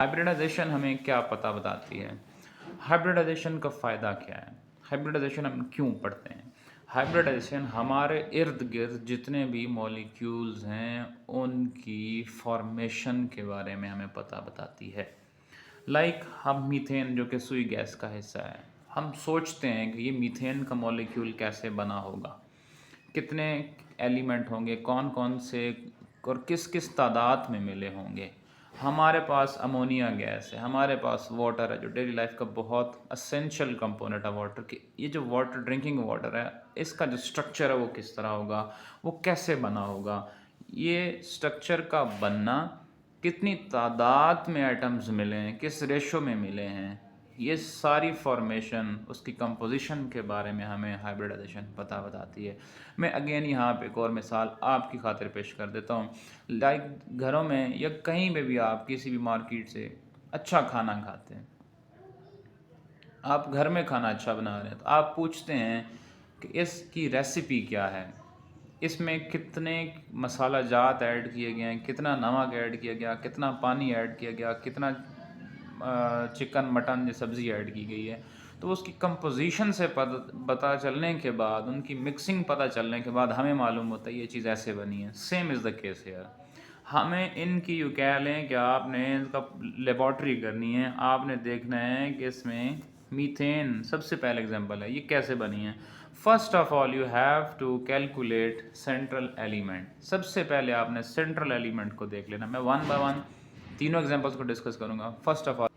Hybridisation हमें क्या पता बताती है? हाइब्रिडाइजेशन का फ़ायदा क्या है? हाइब्रिडाइजेशन हम क्यों पढ़ते हैं? हाइब्रिडाइजेशन हमारे इर्द-गिर्द जितने भी मॉलिक्यूल्स हैं, उनकी फ़ॉर्मेशन के बारे में हमें पता बताती है। हम मीथेन जो कि सुई गैस का हिस्सा है, हम सोचते हैं कि ये मीथेन का मॉलिक्यूल कैसे बना होगा? कितने एलिमेंट होंगे, कौन-कौन से और किस-किस तादाद में मिले होंगे। हमारे पास अमोनिया गैस है, हमारे पास वाटर है जो डेली लाइफ का बहुत एसेंशियल कंपोनेंट है वाटर की। ये जो वाटर ड्रिंकिंग वाटर है, इसका जो स्ट्रक्चर है वो किस तरह होगा, वो कैसे बना होगा। ये स्ट्रक्चर का बनना, कितनी तादाद में एटम्स मिले हैं, किस रेशो में मिले हैं, ये सारी फॉर्मेशन उसकी कंपोजिशन के बारे में हमें हाइब्रिडाइजेशन पता बताती है। मैं अगेन यहाँ पे एक और मिसाल आपकी खातिर पेश कर देता हूँ। घरों में या कहीं पे भी आप किसी भी मार्केट से अच्छा खाना खाते हैं, आप घर में खाना अच्छा बना रहे हैं तो आप पूछते हैं कि इसकी रेसिपी क्या है, इसमें कितने मसाला जात ऐड किए गए हैं, कितना नमक ऐड किया गया, कितना पानी ऐड किया गया, कितना चिकन मटन या सब्ज़ी ऐड की गई है। तो उसकी कंपोजिशन से पता चलने के बाद, उनकी मिक्सिंग पता चलने के बाद हमें मालूम होता है ये चीज़ ऐसे बनी है। Same is the case here. हमें इनकी यूँ कह लें कि आपने इसका लेबॉर्ट्री करनी है, आपने देखना है कि इसमें मीथेन सबसे पहला एग्जांपल है, ये कैसे बनी है। First of all you have to calculate central element. सबसे पहले आपने सेंट्रल एलिमेंट को देख लेना। मैं वन बाय वन तीनों एग्जांपल्स को डिस्कस करूंगा। First of all,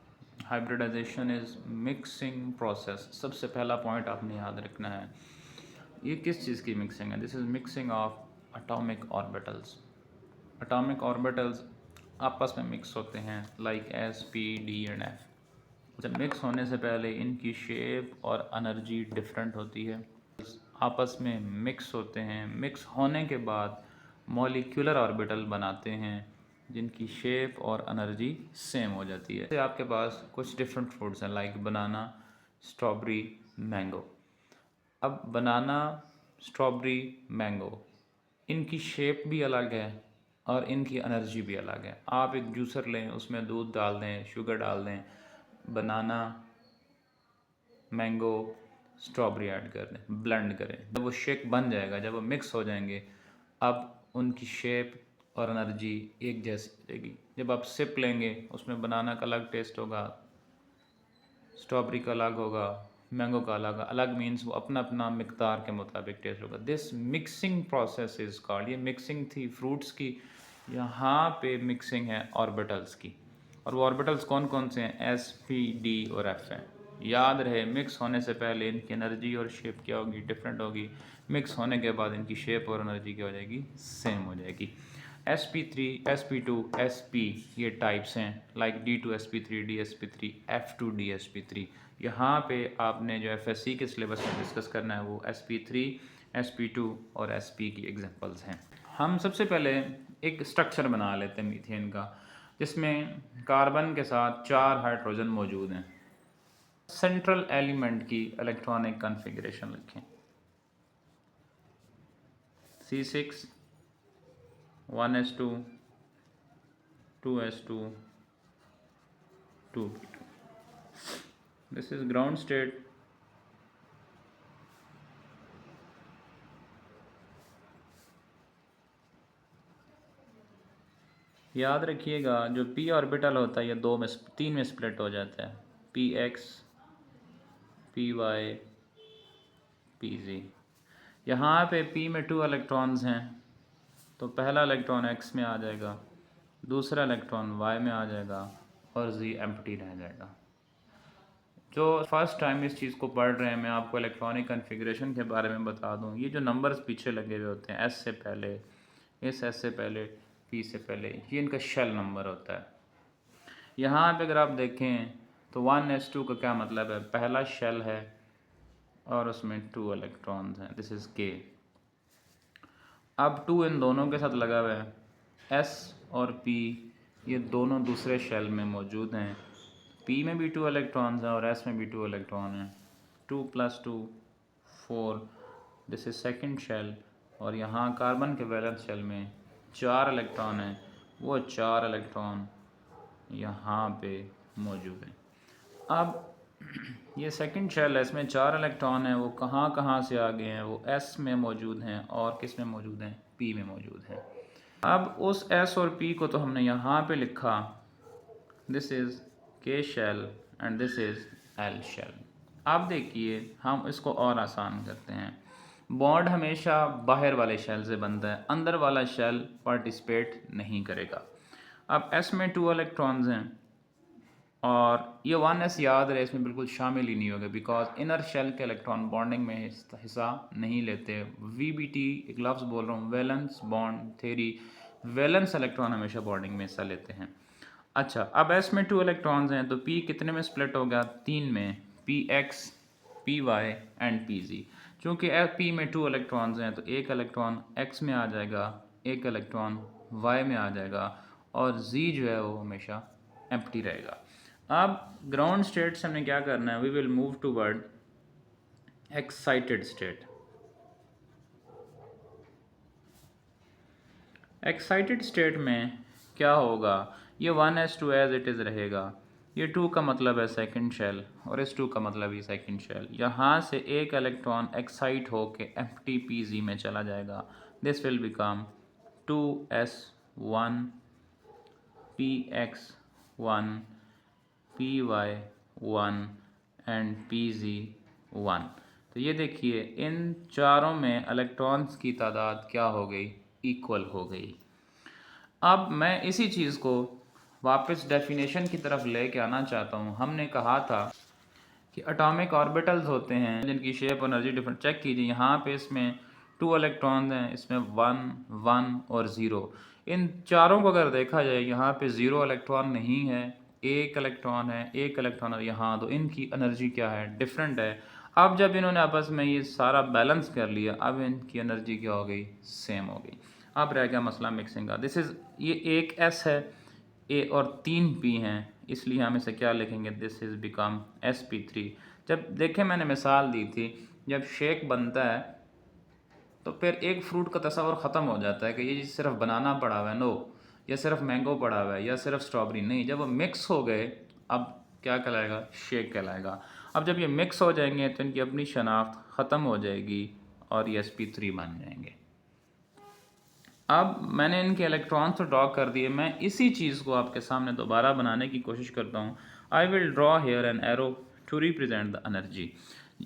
hybridisation is mixing process. सबसे पहला पॉइंट आपने याद रखना है, ये किस चीज़ की मिक्सिंग है? This is mixing of atomic orbitals. Atomic orbitals आपस में मिक्स होते हैं like S, P, D and F. जब मिक्स होने से पहले इनकी शेप और एनर्जी डिफरेंट होती है, आपस में मिक्स होते हैं। मिक्स होने के बाद मॉलिक्यूलर ऑर्बिटल बनाते हैं जिनकी शेप और एनर्जी सेम हो जाती है। आपके पास कुछ डिफरेंट फ्रूट्स हैं लाइक बनाना, स्ट्रॉबेरी, मैंगो। अब बनाना, स्ट्रॉबेरी, मैंगो, इनकी शेप भी अलग है और इनकी एनर्जी भी अलग है। आप एक जूसर लें, उसमें दूध डाल दें, शुगर डाल दें, बनाना, मैंगो, स्ट्रॉबेरी ऐड कर दें, ब्लेंड करें। जब वो शेक बन जाएगा, जब वो मिक्स हो जाएंगे, अब उनकी शेप और एनर्जी एक जैसी रहेगी। जब आप सिप लेंगे, उसमें बनाना का अलग टेस्ट होगा, स्ट्रॉबेरी का अलग होगा, मैंगो का अलग। अलग मीन्स वो अपना अपना मिकदार के मुताबिक टेस्ट होगा। This mixing process is called. ये मिक्सिंग थी फ्रूट्स की, यहाँ पे मिक्सिंग है ऑर्बिटल्स की। और वो ऑर्बिटल्स कौन कौन से हैं? एस, पी, डी और एफ हैं। याद रहे, मिक्स होने से पहले इनकी एनर्जी और शेप क्या होगी? डिफरेंट होगी। मिक्स होने के बाद इनकी शेप और एनर्जी क्या हो जाएगी? सेम हो जाएगी। sp3, sp2, sp ये टाइप्स हैं like d2 sp3, dsp3, f2 dsp3। यहाँ पे आपने जो FSC के सिलेबस में डिस्कस करना है वो sp3, sp2 और sp की एग्जांपल्स हैं। हम सबसे पहले एक स्ट्रक्चर बना लेते हैं मीथेन का, जिसमें कार्बन के साथ 4 हाइड्रोजन मौजूद हैं। सेंट्रल एलिमेंट की इलेक्ट्रॉनिक कॉन्फ़िगरेशन लिखें। C6, 1s2, 2s2, 2p2. This is ground state. याद रखिएगा, जो p ऑर्बिटल होता है ये तीन में स्प्लिट हो जाता है, px, py, pz। यहाँ पे p में 2 इलेक्ट्रॉन्स हैं, तो पहला इलेक्ट्रॉन x में आ जाएगा, दूसरा इलेक्ट्रॉन y में आ जाएगा और z एम्प्टी रह जाएगा। जो फर्स्ट टाइम इस चीज़ को पढ़ रहे हैं, मैं आपको इलेक्ट्रॉनिक कॉन्फ़िगरेशन के बारे में बता दूं। ये जो नंबर्स पीछे लगे हुए होते हैं, s से पहले, इस s से पहले, p से पहले, ये इनका शेल नंबर होता है। यहाँ पे अगर आप देखें तो 1s2 का क्या मतलब है? पहला शेल है और उसमें 2 इलेक्ट्रॉन्स हैं, दिस इज़ k। अब 2 इन दोनों के साथ लगा हुआ है, s और p ये दोनों दूसरे शेल में मौजूद हैं। p में भी 2 इलेक्ट्रॉन्स हैं और s में भी 2 इलेक्ट्रॉन हैं। 2 + 2 4, दिस इज सेकंड शेल। और यहाँ कार्बन के वैलेंस शेल में 4 इलेक्ट्रॉन हैं, वो 4 इलेक्ट्रॉन यहाँ पे मौजूद है। अब ये सेकंड शेल है, इसमें 4 इलेक्ट्रॉन हैं, वो कहाँ कहाँ से आ गए हैं, वो S में मौजूद हैं और किस में मौजूद हैं, P में मौजूद हैं। अब उस S और P को तो हमने यहाँ पे लिखा, this is K shell and this is L shell. अब देखिए हम इसको और आसान करते हैं। बॉन्ड हमेशा बाहर वाले शेल से बनता है, अंदर वाला शेल पार्टिसिपेट नहीं करेगा। अब S में 2 इलेक्ट्रॉन्स हैं और ये 1s याद रहे, इसमें बिल्कुल शामिल ही नहीं होगा बिकॉज इनर शेल के इलेक्ट्रॉन बॉन्डिंग में हिस्सा नहीं लेते। VBT एक लफ्ज़ बोल रहा हूँ, valence bond theory, valence electron हमेशा बॉन्डिंग में हिस्सा लेते हैं। अच्छा, अब S में 2 इलेक्ट्रॉन्स हैं तो P कितने में स्प्लिट हो गया, 3 में, PX, PY एंड PZ। चूँकि P में 2 इलेक्ट्रॉन्स हैं तो एक इलेक्ट्रॉन X में आ जाएगा, एक इलेक्ट्रॉन Y में आ जाएगा और Z जो है वो हमेशा एम्प्टी रहेगा। अब ग्राउंड स्टेट से हमने क्या करना है, we will move toward excited state. Excited state में क्या होगा, ये 1s 2 इट इज़ रहेगा, ये 2 का मतलब है सेकंड शेल और इस 2 का मतलब ये सेकंड शेल। यहाँ से एक इलेक्ट्रॉन एक्साइट होके एम्प्टी PZ में चला जाएगा, this will become 2s1 PX1 PY1 and PZ1। तो ये देखिए इन चारों में इलेक्ट्रॉन्स की तादाद क्या हो गई, इक्वल हो गई। अब मैं इसी चीज़ को वापस डेफिनेशन की तरफ लेके आना चाहता हूँ। हमने कहा था कि एटॉमिक ऑर्बिटल्स होते हैं जिनकी शेप और एनर्जी डिफरेंट। चेक कीजिए यहाँ पे इसमें 2 इलेक्ट्रॉन हैं, इसमें 1 1 और 0। इन चारों को अगर देखा जाए यहाँ पे 0 इलेक्ट्रॉन नहीं है, एक इलेक्ट्रॉन है, एक इलेक्ट्रॉन है यहाँ, तो इनकी एनर्जी क्या है, डिफरेंट है। अब जब इन्होंने आपस में ये सारा बैलेंस कर लिया, अब इनकी एनर्जी क्या हो गई, सेम हो गई। अब रह गया मसला मिक्सिंग का। दिस इज़, ये एक S है, A और 3 P हैं, इसलिए हम इसे क्या लिखेंगे, दिस इज़ बिकम sp3। जब देखें मैंने मिसाल दी थी, जब शेक बनता है तो फिर एक फ्रूट का तस्वर ख़त्म हो जाता है कि ये सिर्फ बनाना पड़ा हुआ है, नो, या सिर्फ मैंगो पड़ा हुआ है, या सिर्फ स्ट्रॉबेरी, नहीं। जब वो मिक्स हो गए अब क्या कहलाएगा, शेक कहलाएगा। अब जब ये मिक्स हो जाएंगे तो इनकी अपनी शनाख्त ख़त्म हो जाएगी और ये sp3 बन जाएंगे। अब मैंने इनके इलेक्ट्रॉन्स तो ड्रॉ कर दिए, मैं इसी चीज़ को आपके सामने दोबारा बनाने की कोशिश करता हूँ। I will draw here an arrow to represent the energy.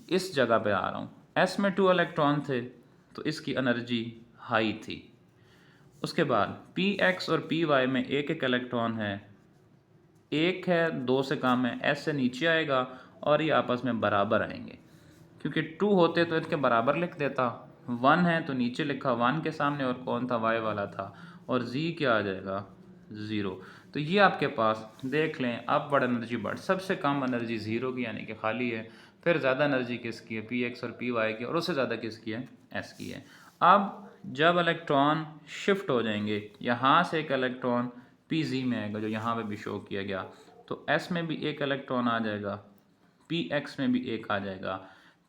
इस जगह पे आ रहा हूँ, S में 2 इलेक्ट्रॉन थे तो इसकी एनर्जी हाई थी। उसके बाद PX और PY में एक एक इलेक्ट्रॉन है, एक है 2 से कम है, S से नीचे आएगा और ये आपस में बराबर आएंगे। क्योंकि 2 होते तो इसके बराबर लिख देता, 1 है तो नीचे लिखा 1 के सामने, और कौन था, Y वाला था, और Z क्या आ जाएगा, 0। तो ये आपके पास देख लें, अब बड़ा एनर्जी बढ़, सबसे कम एनर्जी 0 की यानी कि खाली है, फिर ज़्यादा एनर्जी किसकी है, PX और PY की, और उससे ज़्यादा किसकी है, S की है। अब जब इलेक्ट्रॉन शिफ्ट हो जाएंगे, यहाँ से एक इलेक्ट्रॉन PZ में आएगा जो यहाँ पे भी शो किया गया, तो S में भी एक इलेक्ट्रॉन आ जाएगा, PX में भी एक आ जाएगा,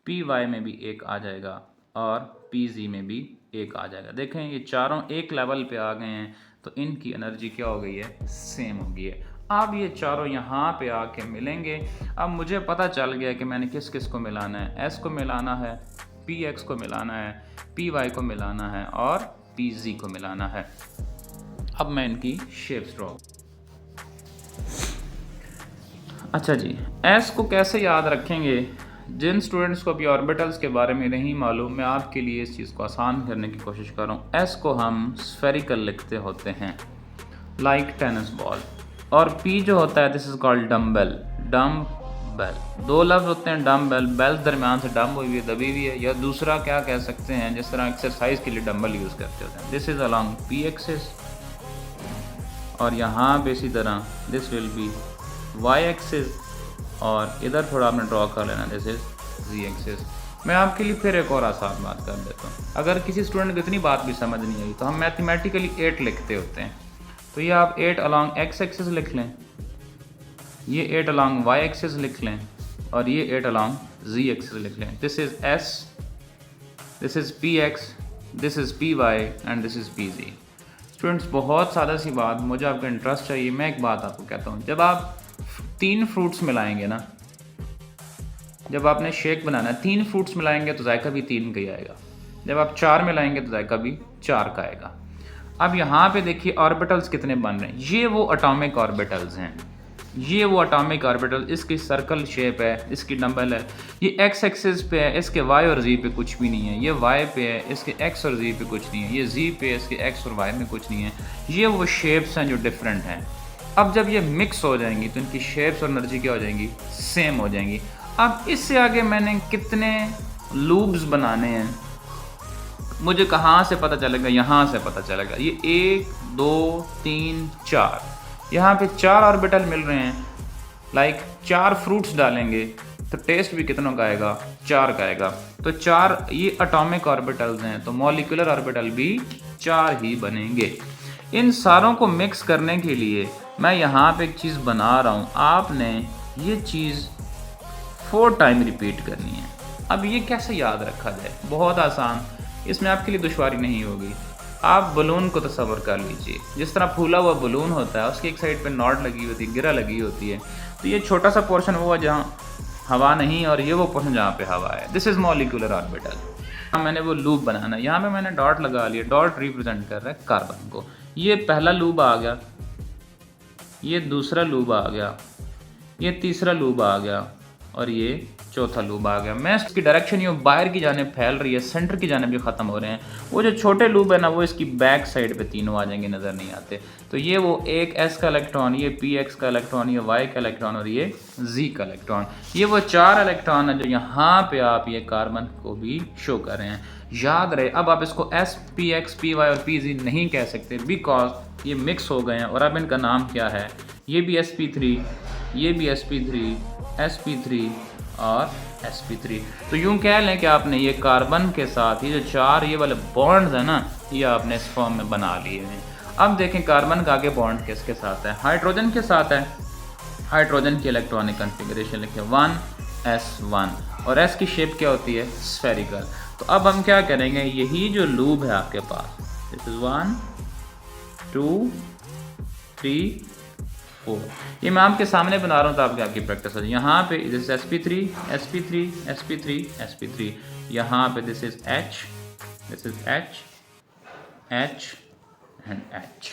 PY में भी एक आ जाएगा और PZ में भी एक आ जाएगा। देखें ये चारों एक लेवल पे आ गए हैं तो इनकी एनर्जी क्या हो गई है, सेम हो गई है। अब ये चारों यहाँ पे आके मिलेंगे। अब मुझे पता चल गया कि मैंने किस किस को मिलाना है, S को मिलाना है, PX को मिलाना है, PY को मिलाना है और PZ को मिलाना है। अब मैं इनकी शेप्स ड्रॉ। अच्छा जी, S को कैसे याद रखेंगे, जिन स्टूडेंट्स को अभी ऑर्बिटल्स के बारे में नहीं मालूम, मैं आपके लिए इस चीज़ को आसान करने की कोशिश कर रहा हूँ। S को हम स्फेरिकल लिखते होते हैं, लाइक टेनिस बॉल, और P जो होता है, this is called dumbbell, dumbbell. 2 लफ्ज़ होते हैं, डम्बेल, बेल दरमियान से डम हुई हुई है, दबी हुई है, या दूसरा क्या कह सकते हैं, जिस तरह एक्सरसाइज के लिए डम्बल यूज़ करते होते हैं, this is along P axis, और यहाँ पे इसी तरह this will be Y axis, और इधर थोड़ा आपने ड्रॉ कर लेना, दिस इज Z एक्सिस। मैं आपके लिए फिर एक और आसान बात कर देता हूँ, अगर किसी स्टूडेंट को इतनी बात भी समझ नहीं आई तो हम मैथमेटिकली 8 लिखते होते हैं। तो ये आप 8 अलॉन्ग X एक्सिस लिख लें, ये 8 अलॉन्ग Y एक्सिस लिख लें, और ये 8 अलॉन्ग Z एक्सिस लिख लें। This is S, this is PX, this is PY and this is PZ। Students बहुत सादा सी बात, मुझे आपका इंटरेस्ट चाहिए। मैं एक बात आपको कहता हूँ, जब आप 3 फ्रूट्स मिलाएंगे ना, जब आपने शेक बनाना है 3 फ्रूट्स मिलाएंगे तो जायका भी 3 का ही आएगा। जब आप 4 मिलाएंगे तो जायका भी 4 का आएगा। अब यहाँ पे देखिए ऑर्बिटल्स कितने बन रहे हैं। ये वो एटॉमिक ऑर्बिटल्स हैं, ये वो एटॉमिक ऑर्बिटल, इसकी सर्कल शेप है, इसकी डंबल है। ये एक्स एक्सिस पे है, इसके वाई और जी पे कुछ भी नहीं है। ये वाई पे है, इसके एक्स और जी पे कुछ नहीं है। ये जी पे है, इसके एक्स और वाई में कुछ नहीं है। ये वो शेप्स हैं जो डिफरेंट हैं। अब जब ये मिक्स हो जाएंगी तो इनकी शेप्स और एनर्जी क्या हो जाएंगी, सेम हो जाएंगी। अब इससे आगे मैंने कितने लूप्स बनाने हैं, मुझे कहाँ से पता चलेगा, यहाँ से पता चलेगा। ये 1 2 3 4, यहाँ पे 4 ऑर्बिटल मिल रहे हैं। लाइक 4 फ्रूट्स डालेंगे तो टेस्ट भी कितनों का आएगा, 4 का आएगा। तो 4 ये एटॉमिक ऑर्बिटल्स हैं, तो मॉलिक्यूलर ऑर्बिटल भी 4 ही बनेंगे। इन सारों को मिक्स करने के लिए मैं यहाँ पे एक चीज़ बना रहा हूँ, आपने ये चीज़ 4 टाइम रिपीट करनी है। अब ये कैसे याद रखा जाए, बहुत आसान, इसमें आपके लिए दुश्वारी नहीं होगी। आप बलून को तस्वर कर लीजिए, जिस तरह फूला हुआ बलून होता है, उसकी एक साइड पे नॉट लगी होती है, गिरा लगी होती है। तो ये छोटा सा पोर्शन वो है जहाँ हवा नहीं, और ये वो पोर्शन जहाँ पे हवा है। This is molecular orbital. मैंने वो लूप बनाना, यहाँ पे मैंने डॉट लगा लिया। डॉट रिप्रेजेंट कर रहा है कार्बन को। ये पहला लूप आ गया, ये दूसरा लूप आ गया, ये तीसरा लूप आ गया, और ये चौथा लूप आ गया। मैं इसकी डायरेक्शन ये बाहर की जाने फैल रही है, सेंटर की जाने भी ख़त्म हो रहे हैं। वो जो छोटे लूप है ना, वो इसकी बैक साइड पे तीनों आ जाएंगे, नज़र नहीं आते। तो ये वो एक एस का इलेक्ट्रॉन, ये पी एक्स का इलेक्ट्रॉन, ये वाई का इलेक्ट्रॉन, और ये जी का इलेक्ट्रॉन। ये वो 4 इलेक्ट्रॉन है जो यहाँ पे आप ये कार्बन को भी शो कर रहे हैं। याद रहे, अब आप इसको s p x p y और पी जी नहीं कह सकते, बिकॉज ये मिक्स हो गए हैं। और अब इनका नाम क्या है, ये भी sp3, ये भी sp3, sp3 और sp3। तो यूं कह लें कि आपने ये कार्बन के साथ ये जो 4 ये वाले बॉन्ड्स हैं ना, ये आपने इस फॉर्म में बना लिए हैं। अब देखें कार्बन का आगे बॉन्ड किसके साथ है, हाइड्रोजन के साथ है। हाइड्रोजन की इलेक्ट्रॉनिक कन्फिगरेशन लिखे 1s1, और s की शेप क्या होती है, स्फेरिकल। तो अब हम क्या करेंगे, यही जो लूप है आपके पास, दिस इज 1 2 3 4, ये मैं आपके सामने बना रहा हूँ तो आपकी प्रैक्टिस हो जाए। यहाँ पे this sp3 sp3 sp3 sp3, यहाँ पे this is h, this is h h and h।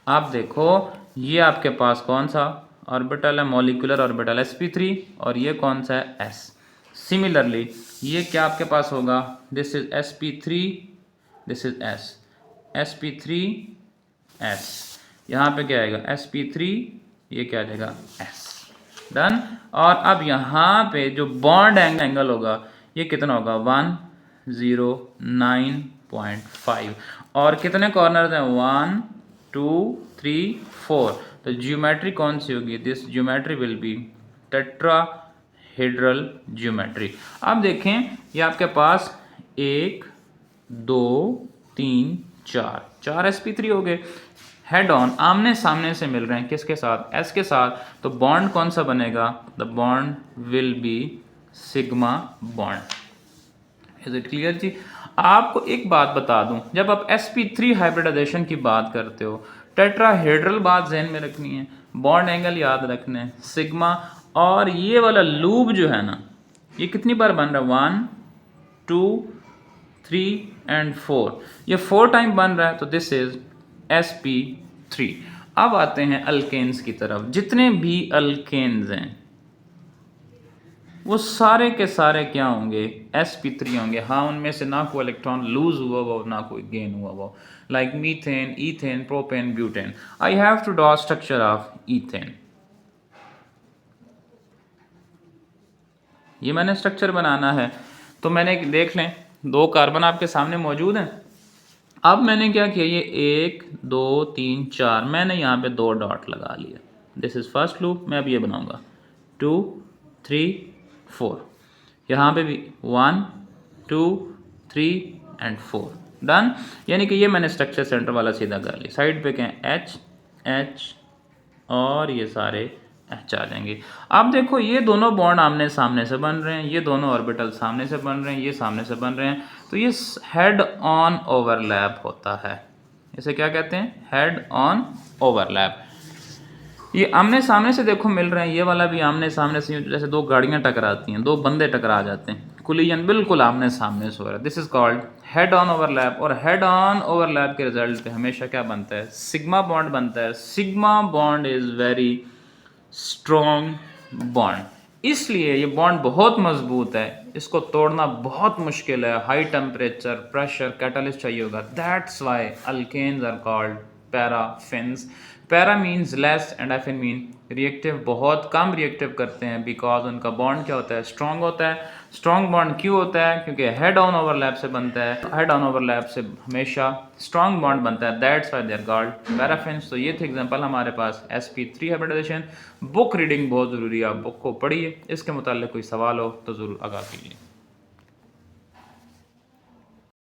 आप देखो ये आपके पास कौन सा ऑर्बिटल है, मॉलिक्यूलर ऑर्बिटल sp3, और ये कौन सा है, s। सिमिलरली ये क्या आपके पास होगा, this is sp3, this is s, sp3 s, यहाँ पे क्या आएगा sp3, ये क्या आ जाएगा s। डन। और अब यहाँ पे जो बॉन्ड एंगल होगा ये कितना होगा, 109.5, और कितने कॉर्नर्स हैं, 1 2 3 4। तो ज्योमेट्री कौन सी होगी, this geometry will be tetrahedral geometry. अब देखें ये आपके पास 1 2 3 4 sp3 हो गए, हेड ऑन, आमने सामने से मिल रहे हैं, किसके साथ, s के साथ। तो बॉन्ड कौन सा बनेगा, the bond will be sigma bond. Is it clear जी। आपको एक बात बता दूं, जब आप sp3 हाइब्रिडाइजेशन की बात करते हो, टेट्राहेड्रल बात जहन में रखनी है, बॉन्ड एंगल याद रखने हैं, सिग्मा, और ये वाला लूप जो है ना, ये कितनी बार बन रहा है, 1 2 3 एंड 4, ये 4 टाइम बन रहा है। तो दिस इज sp3। अब आते हैं अल्केन्स की तरफ। जितने भी अल्केन्स हैं वो सारे के सारे क्या होंगे, sp3 होंगे। हाँ, उनमें से ना कोई इलेक्ट्रॉन लूज हुआ वो, ना कोई गेन हुआ वो, like methane, ethane, propane, butane. I have to draw structure of ethane. ये मैंने स्ट्रक्चर बनाना है, तो मैंने देख लें 2 कार्बन आपके सामने मौजूद हैं। अब मैंने क्या किया, ये 1 2 3 4, मैंने यहाँ पे 2 डॉट लगा लिया। This is first loop. मैं अब ये बनाऊंगा 2 3 4, यहाँ पे भी 1 2 3 एंड 4। डन। यानी कि ये मैंने स्ट्रक्चर सेंटर वाला सीधा कर लिया। साइड पे क्या है, H H, और ये सारे H आ जाएंगे। अब देखो ये दोनों बॉन्ड आमने सामने से बन रहे हैं, ये दोनों ऑर्बिटल सामने से बन रहे हैं, ये सामने से बन रहे हैं। तो ये हेड ऑन ओवरलैप होता है। इसे क्या कहते हैं? Head on overlap. ये आमने सामने से देखो मिल रहे हैं, ये वाला भी आमने सामने से, जैसे दो गाड़ियां टकराती हैं, दो बंदे टकरा जाते हैं, कोलिजन बिल्कुल आमने सामने से हो रहा है। This is called head on overlap. और हेड ऑन ओवरलैप के रिजल्ट पे हमेशा क्या बनता है? सिग्मा बॉन्ड बनता है। Sigma bond is very strong bond, इसलिए ये बॉन्ड बहुत मजबूत है, इसको तोड़ना बहुत मुश्किल है। हाई टेम्परेचर, प्रेशर, कैटलिस्ट चाहिए होगा। That's why alkanes are called paraffins. Para means less and affin mean reactive, बहुत कम रिएक्टिव करते हैं, बिकॉज उनका बॉन्ड क्या होता है? स्ट्रॉन्ग होता है। स्ट्रॉन्ग बॉन्ड क्यों होता है? क्योंकि हेड ऑन ओवरलैप से बनता है। हेड ऑन ओवरलैप से हमेशा स्ट्रॉन्ग बॉन्ड बनता है, that's why they are called paraffins. तो ये थे एग्जांपल हमारे पास sp3 हाइब्रिडाइजेशन। बुक रीडिंग बहुत ज़रूरी है, आप बुक को पढ़िए, इसके मुताल्लिक कोई सवाल हो तो ज़रूर आगाह कीजिए।